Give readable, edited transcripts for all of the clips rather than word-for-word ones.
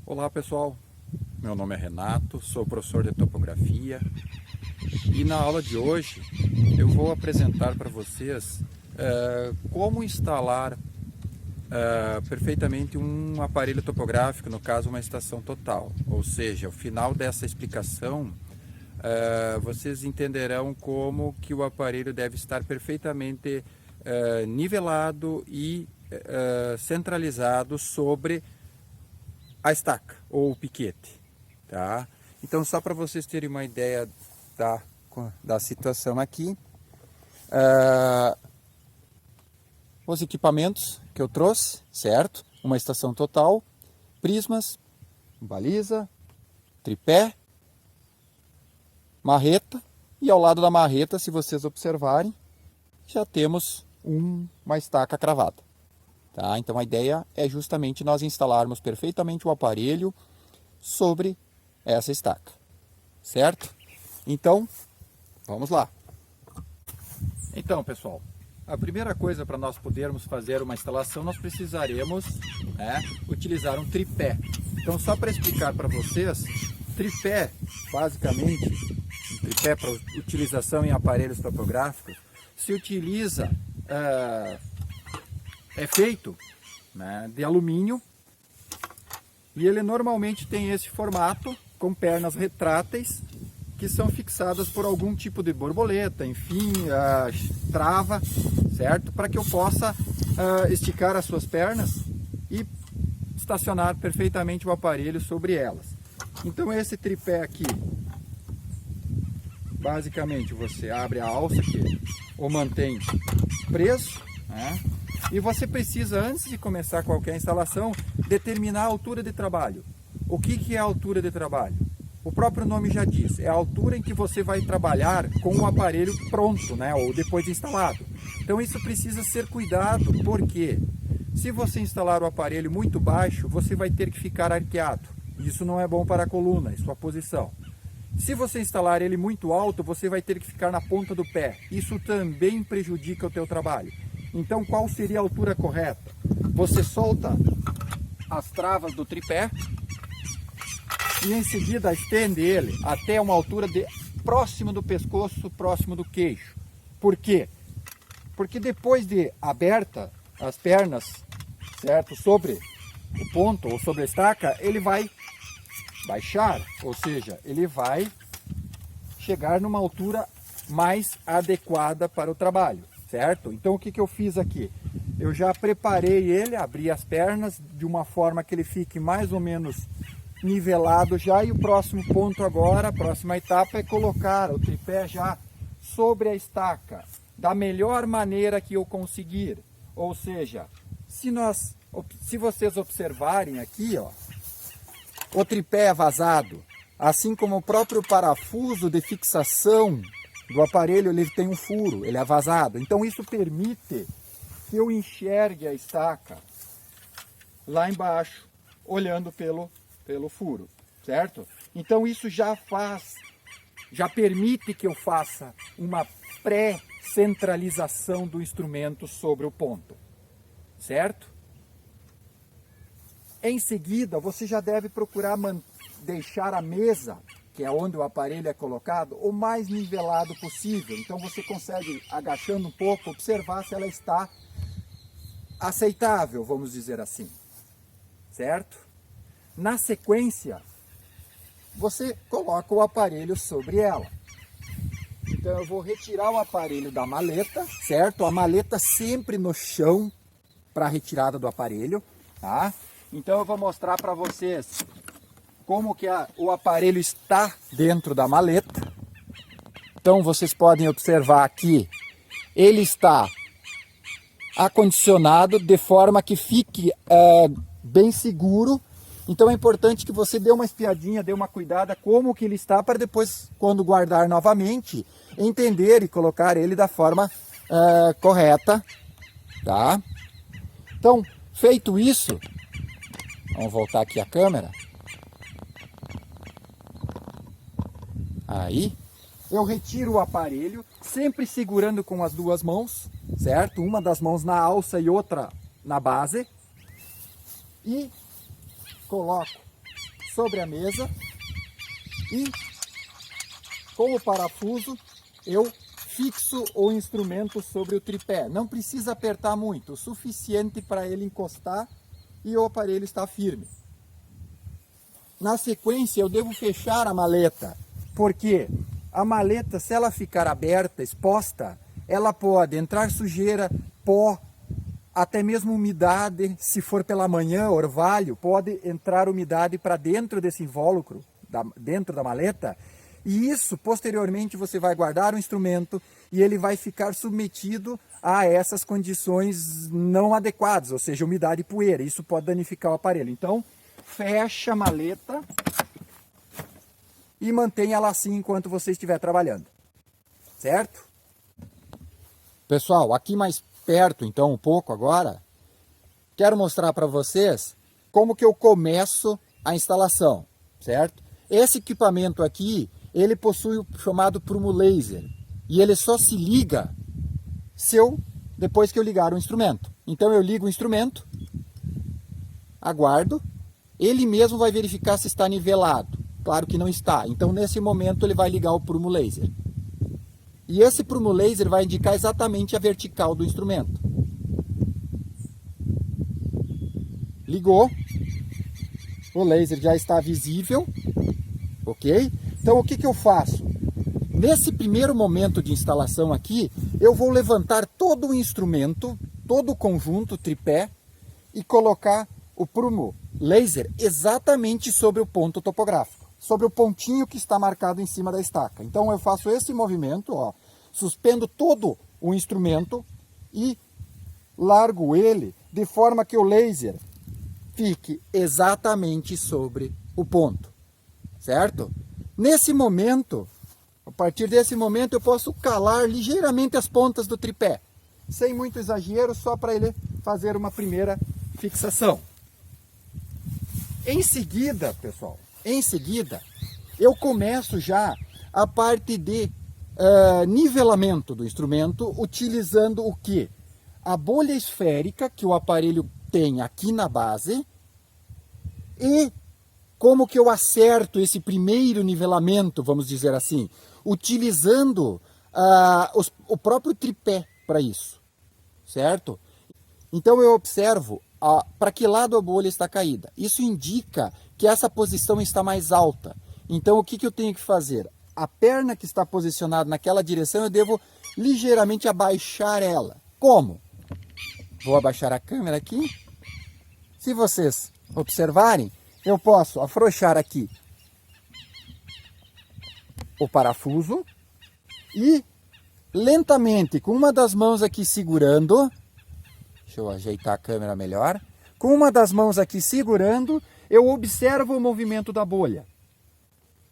Olá pessoal, meu nome é Renato, sou professor de topografia e na aula de hoje eu vou apresentar para vocês como instalar perfeitamente um aparelho topográfico, no caso uma estação total. Ou seja, ao final dessa explicação vocês entenderão como que o aparelho deve estar perfeitamente nivelado e centralizado sobre a estaca ou o piquete, tá? Então, só para vocês terem uma ideia da situação aqui, os equipamentos que eu trouxe, certo? Uma estação total, prismas, baliza, tripé, marreta, e ao lado da marreta, se vocês observarem, já temos uma estaca cravada. Tá? Então a ideia é justamente nós instalarmos perfeitamente o aparelho sobre essa estaca, certo? Então, vamos lá. Então, pessoal, a primeira coisa para nós podermos fazer uma instalação, nós precisaremos utilizar um tripé. Então, só para explicar para vocês, tripé, basicamente, um tripé para utilização em aparelhos topográficos, se utiliza... é feito de alumínio e ele normalmente tem esse formato com pernas retráteis que são fixadas por algum tipo de borboleta, enfim, trava, certo? Para que eu possa esticar as suas pernas e estacionar perfeitamente o aparelho sobre elas. Então esse tripé aqui, basicamente você abre a alça que o mantém preso, e você precisa, antes de começar qualquer instalação, determinar a altura de trabalho. O que é a altura de trabalho? O próprio nome já diz, é a altura em que você vai trabalhar com o aparelho pronto, ou depois de instalado. Então isso precisa ser cuidado, porque se você instalar o aparelho muito baixo, você vai ter que ficar arqueado. Isso não é bom para a coluna, é sua posição. Se você instalar ele muito alto, você vai ter que ficar na ponta do pé. Isso também prejudica o teu trabalho. Então, qual seria a altura correta? Você solta as travas do tripé e em seguida estende ele até uma altura próximo do pescoço, próximo do queixo. Por quê? Porque depois de aberta as pernas, certo, sobre o ponto ou sobre a estaca, ele vai baixar, ou seja, ele vai chegar numa altura mais adequada para o trabalho. Certo? Então o que eu fiz aqui? Eu já preparei ele, abri as pernas de uma forma que ele fique mais ou menos nivelado já, e o próximo ponto agora, a próxima etapa é colocar o tripé já sobre a estaca, da melhor maneira que eu conseguir. Ou seja, se vocês observarem aqui, o tripé é vazado, assim como o próprio parafuso de fixação do aparelho, ele tem um furo, ele é vazado. Então isso permite que eu enxergue a estaca lá embaixo, olhando pelo furo, certo? Então isso já permite que eu faça uma pré-centralização do instrumento sobre o ponto, certo? Em seguida, você já deve procurar deixar a mesa, que é onde o aparelho é colocado, o mais nivelado possível. Então você consegue, agachando um pouco, observar se ela está aceitável, vamos dizer assim, certo? Na sequência, você coloca o aparelho sobre ela. Então eu vou retirar o aparelho da maleta, certo? A maleta sempre no chão para a retirada do aparelho, tá? Então eu vou mostrar para vocês como que o aparelho está dentro da maleta. Então vocês podem observar aqui, ele está acondicionado de forma que fique bem seguro. Então é importante que você dê uma espiadinha, dê uma cuidada como que ele está, para depois, quando guardar novamente, entender e colocar ele da forma correta, tá? Então, feito isso, vamos voltar aqui a câmera. Aí, eu retiro o aparelho, sempre segurando com as duas mãos, certo? Uma das mãos na alça e outra na base. E coloco sobre a mesa e com o parafuso eu fixo o instrumento sobre o tripé. Não precisa apertar muito, o suficiente para ele encostar e o aparelho está firme. Na sequência eu devo fechar a maleta, porque a maleta, se ela ficar aberta, exposta, ela pode entrar sujeira, pó, até mesmo umidade. Se for pela manhã, orvalho, pode entrar umidade para dentro desse invólucro, dentro da maleta, e isso posteriormente você vai guardar o instrumento e ele vai ficar submetido a essas condições não adequadas, ou seja, umidade e poeira. Isso pode danificar o aparelho. Então, fecha a maleta e mantenha ela assim enquanto você estiver trabalhando, certo? Pessoal, aqui mais perto, então, um pouco agora, quero mostrar para vocês como que eu começo a instalação, certo? Esse equipamento aqui, ele possui o chamado prumo laser, e ele só se liga depois que eu ligar o instrumento. Então eu ligo o instrumento, aguardo, ele mesmo vai verificar se está nivelado. Claro que não está, então nesse momento ele vai ligar o prumo laser. E esse prumo laser vai indicar exatamente a vertical do instrumento. Ligou, o laser já está visível, ok? Então o que eu faço? Nesse primeiro momento de instalação aqui, eu vou levantar todo o instrumento, todo o conjunto tripé e colocar o prumo laser exatamente sobre o ponto topográfico, sobre o pontinho que está marcado em cima da estaca. Então eu faço esse movimento, ó, suspendo todo o instrumento e largo ele de forma que o laser fique exatamente sobre o ponto, certo? Nesse momento, a partir desse momento, eu posso calar ligeiramente as pontas do tripé, sem muito exagero, só para ele fazer uma primeira fixação. Em seguida, pessoal, eu começo já a parte de nivelamento do instrumento, utilizando o quê? A bolha esférica que o aparelho tem aqui na base e como que eu acerto esse primeiro nivelamento, vamos dizer assim, utilizando o próprio tripé para isso, certo? Então eu observo para que lado a bolha está caída. Isso indica que essa posição está mais alta. Então o que eu tenho que fazer? A perna que está posicionada naquela direção, eu devo ligeiramente abaixar ela. Como? Vou abaixar a câmera aqui. Se vocês observarem, eu posso afrouxar aqui o parafuso e lentamente, com uma das mãos aqui segurando, deixa eu ajeitar a câmera melhor, com uma das mãos aqui segurando, eu observo o movimento da bolha,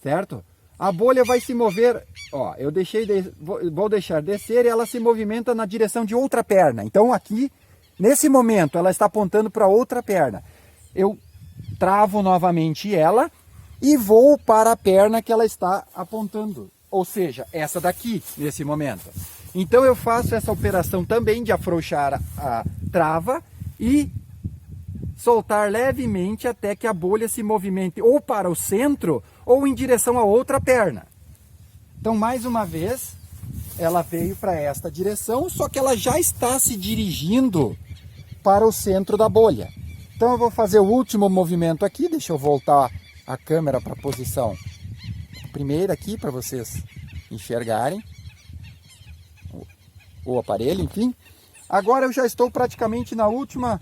certo? A bolha vai se mover, ó, vou deixar descer e ela se movimenta na direção de outra perna. Então aqui, nesse momento, ela está apontando para outra perna. Eu travo novamente ela e vou para a perna que ela está apontando, ou seja, essa daqui, nesse momento. Então eu faço essa operação também de afrouxar a trava e soltar levemente até que a bolha se movimente ou para o centro ou em direção a outra perna. Então, mais uma vez, ela veio para esta direção, só que ela já está se dirigindo para o centro da bolha. Então eu vou fazer o último movimento aqui, deixa eu voltar a câmera para a posição primeira aqui, para vocês enxergarem o aparelho, enfim. Agora eu já estou praticamente na última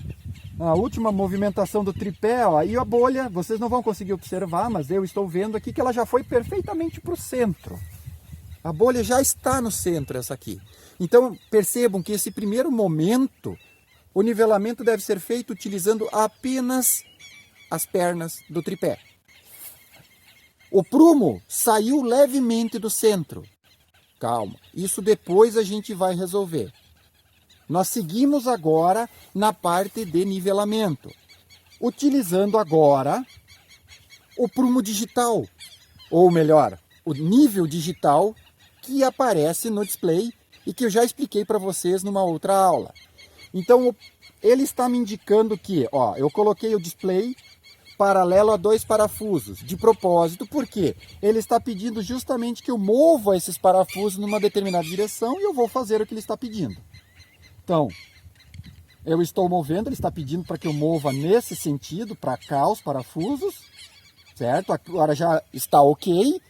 movimentação do tripé, ó, e a bolha, vocês não vão conseguir observar, mas eu estou vendo aqui que ela já foi perfeitamente para o centro. A bolha já está no centro, essa aqui. Então percebam que esse primeiro momento, o nivelamento deve ser feito utilizando apenas as pernas do tripé. O prumo saiu levemente do centro. Calma, isso depois a gente vai resolver. Nós seguimos agora na parte de nivelamento, utilizando agora o prumo digital, ou melhor, o nível digital que aparece no display e que eu já expliquei para vocês numa outra aula. Então, ele está me indicando que, ó, eu coloquei o display paralelo a 2 parafusos, de propósito, porque ele está pedindo justamente que eu mova esses parafusos numa determinada direção e eu vou fazer o que ele está pedindo. Então, eu estou movendo, ele está pedindo para que eu mova nesse sentido, para cá os parafusos, certo? Agora já está ok,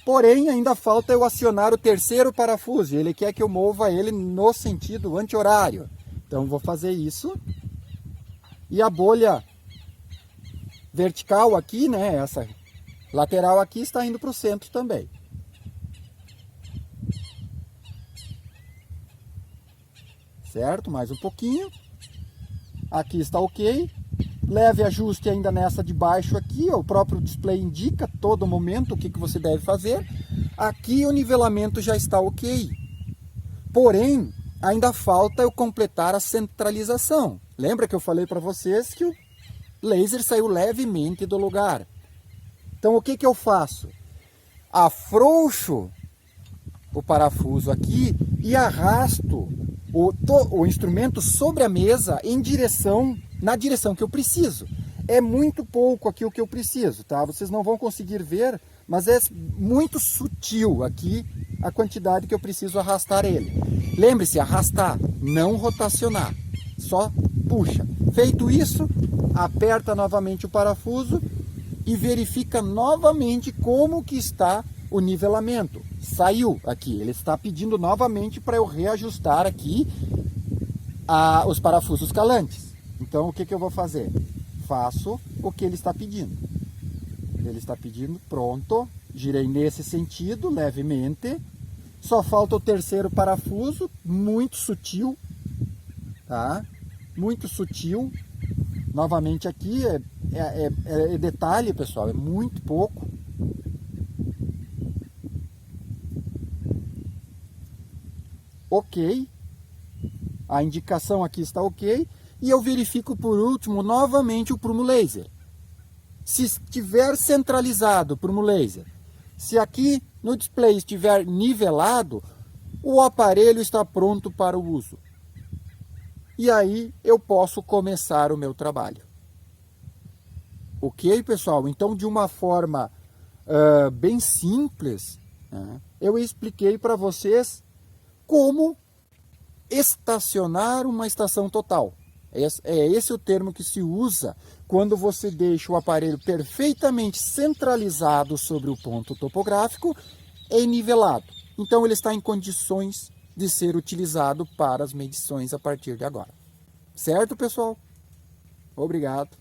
porém ainda falta eu acionar o terceiro parafuso, ele quer que eu mova ele no sentido anti-horário. Então, vou fazer isso. E a bolha vertical aqui, né, essa lateral aqui, está indo para o centro também. Certo? Mais um pouquinho. Aqui está ok. Leve ajuste ainda nessa de baixo aqui. O próprio display indica todo momento o que você deve fazer. Aqui o nivelamento já está ok. Porém, ainda falta eu completar a centralização. Lembra que eu falei para vocês que o laser saiu levemente do lugar. Então o que eu faço? Afrouxo o parafuso aqui e arrasto o instrumento sobre a mesa na direção que eu preciso. É muito pouco aqui o que eu preciso, tá? Vocês não vão conseguir ver, mas é muito sutil aqui a quantidade que eu preciso arrastar ele. Lembre-se, arrastar, não rotacionar. Só puxa. Feito isso, aperta novamente o parafuso e verifica novamente como que está o nivelamento. Saiu aqui, ele está pedindo novamente para eu reajustar aqui os parafusos calantes. Então o que eu vou fazer? Faço o que ele está pedindo. Ele está pedindo, pronto, girei nesse sentido, levemente. Só falta o terceiro parafuso, muito sutil, tá? Muito sutil. Novamente aqui, é detalhe, pessoal, é muito pouco. Ok. A indicação aqui está ok. E eu verifico por último, novamente, o prumo laser. Se estiver centralizado o prumo laser, se aqui no display estiver nivelado, o aparelho está pronto para o uso. E aí eu posso começar o meu trabalho. Ok, pessoal? Então, de uma forma bem simples, né, eu expliquei para vocês como estacionar uma estação total. É esse o termo que se usa quando você deixa o aparelho perfeitamente centralizado sobre o ponto topográfico e nivelado. Então ele está em condições de ser utilizado para as medições a partir de agora. Certo, pessoal? Obrigado.